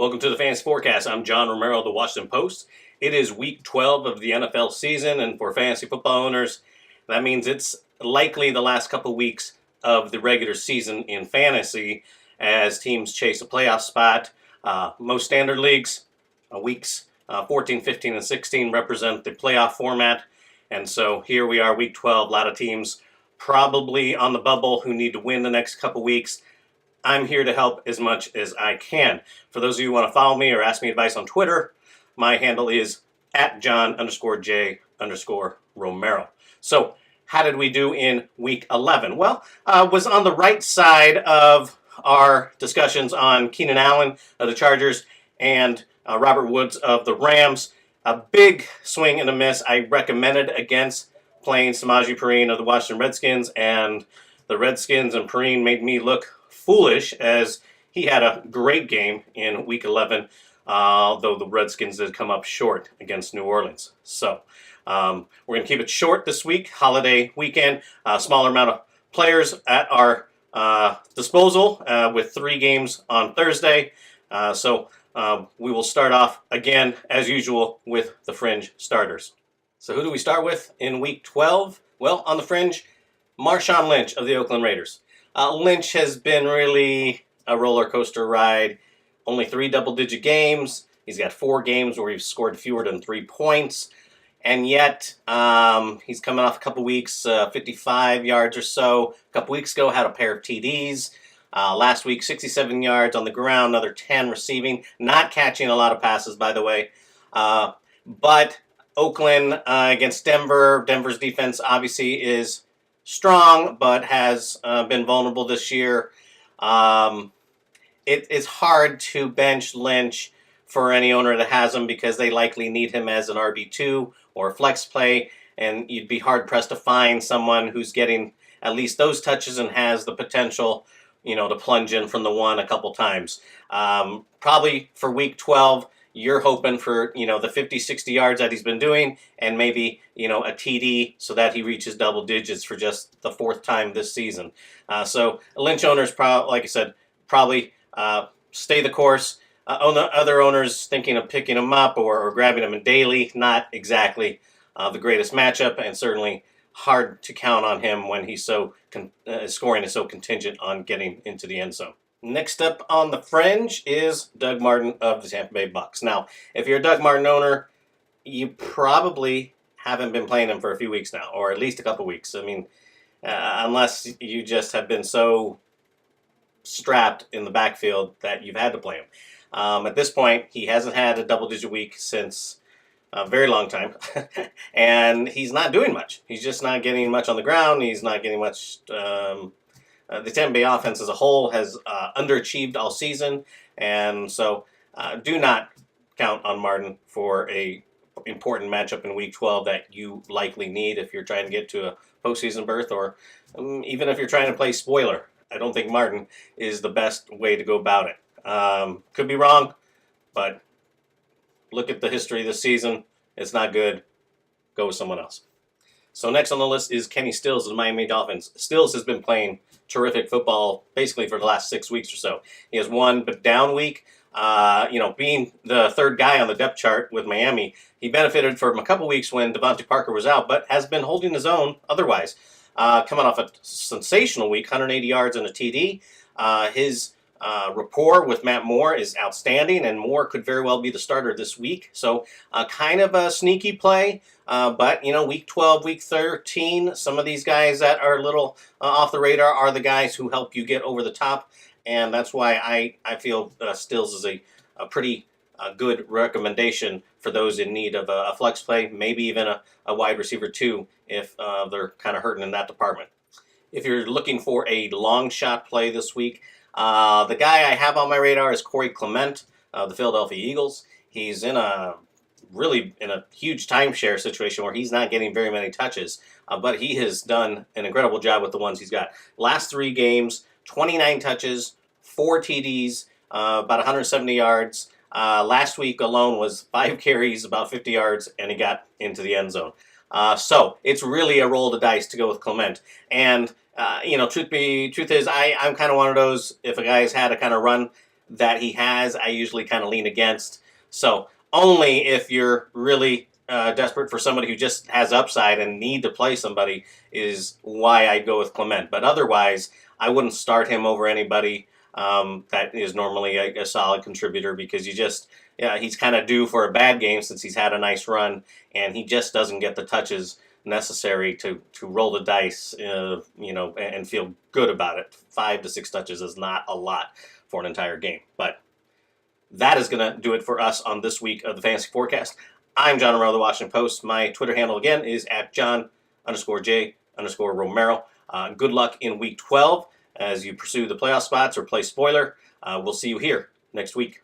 Welcome to the Fantasy Forecast. I'm John Romero of the Washington Post. It is week 12 of the NFL season, and for fantasy football owners, that means it's likely the last couple weeks of the regular season in fantasy as teams chase a playoff spot. Most standard leagues, weeks 14, 15, and 16 represent the playoff format, and so here we are, week 12. A lot of teams probably on the bubble who need to win the next couple weeks. I'm here to help as much as I can. For those of you who want to follow me or ask me advice on Twitter, my handle is @John_J_Romero. So, how did we do in week 11? Well, was on the right side of our discussions on Keenan Allen of the Chargers and Robert Woods of the Rams. A big swing and a miss. I recommended against playing Samaje Perine of the Washington Redskins, and the Redskins and Perine made me look foolish as he had a great game in week 11, though the Redskins did come up short against New Orleans. So we're going to keep it short this week, holiday weekend, smaller amount of players at our disposal with 3 games on Thursday. So we will start off again, as usual, with the fringe starters. So who do we start with in week 12? Well, on the fringe, Marshawn Lynch of the Oakland Raiders. Lynch has been really a roller coaster ride. Only 3 double-digit games. He's got 4 games where he's scored fewer than 3 points. And yet, he's coming off a couple weeks, 55 yards or so. A couple weeks ago, had a pair of TDs. Last week, 67 yards on the ground, another 10 receiving. Not catching a lot of passes, by the way. But Oakland against Denver. Denver's defense obviously is strong, but has been vulnerable this year. It is hard to bench Lynch for any owner that has him because they likely need him as an RB2 or a flex play, and you'd be hard-pressed to find someone who's getting at least those touches and has the potential, to plunge in from the one a couple times. Probably for week 12, you're hoping for, the 50, 60 yards that he's been doing and maybe, a TD so that he reaches double digits for just the 4th time this season. So Lynch owners, like I said, probably stay the course. Other owners thinking of picking him up or grabbing him in daily, not exactly the greatest matchup, and certainly hard to count on him when he's scoring is so contingent on getting into the end zone. Next up on the fringe is Doug Martin of the Tampa Bay Bucks. Now, if you're a Doug Martin owner, you probably haven't been playing him for a few weeks now, or at least a couple weeks. I mean, unless you just have been so strapped in the backfield that you've had to play him. At this point, he hasn't had a double-digit week since a very long time, and he's not doing much. He's just not getting much on the ground. He's not getting much. The Tampa Bay offense as a whole has underachieved all season, and so do not count on Martin for a important matchup in Week 12 that you likely need if you're trying to get to a postseason berth, or even if you're trying to play spoiler. I don't think Martin is the best way to go about it. Could be wrong, but look at the history this season. It's not good. Go with someone else. So next on the list is Kenny Stills of the Miami Dolphins. Stills has been playing terrific football basically for the last 6 weeks or so. He has one but down week. Being the 3rd guy on the depth chart with Miami, he benefited from a couple weeks when Devontae Parker was out, but has been holding his own otherwise. Coming off a sensational week, 180 yards and a TD. His rapport with Matt Moore is outstanding, and Moore could very well be the starter this week. So kind of a sneaky play, but week 12, week 13, some of these guys that are a little off the radar are the guys who help you get over the top, and that's why I feel Stills is a pretty good recommendation for those in need of a flex play, maybe even a wide receiver too, if they're kind of hurting in that department. If you're looking for a long shot play this week, the guy I have on my radar is Corey Clement of the Philadelphia Eagles. He's in a huge timeshare situation where he's not getting very many touches, but he has done an incredible job with the ones he's got. Last 3 games, 29 touches, 4 TDs, about 170 yards. Last week alone was 5 carries, about 50 yards, and he got into the end zone. So it's really a roll of the dice to go with Clement. And truth is, I'm kind of one of those, if a guy's had a kind of run that he has, I usually kind of lean against. So only if you're really desperate for somebody who just has upside and need to play somebody is why I go with Clement. But otherwise, I wouldn't start him over anybody that is normally a solid contributor, because he's kind of due for a bad game since he's had a nice run, and he just doesn't get the touches necessary to roll the dice, and feel good about it. 5 to 6 touches is not a lot for an entire game. But that is going to do it for us on this week of the Fantasy Forecast. I'm John Romero of the Washington Post. My Twitter handle again is at John_J_Romero. Good luck in Week 12 as you pursue the playoff spots or play spoiler. We'll see you here next week.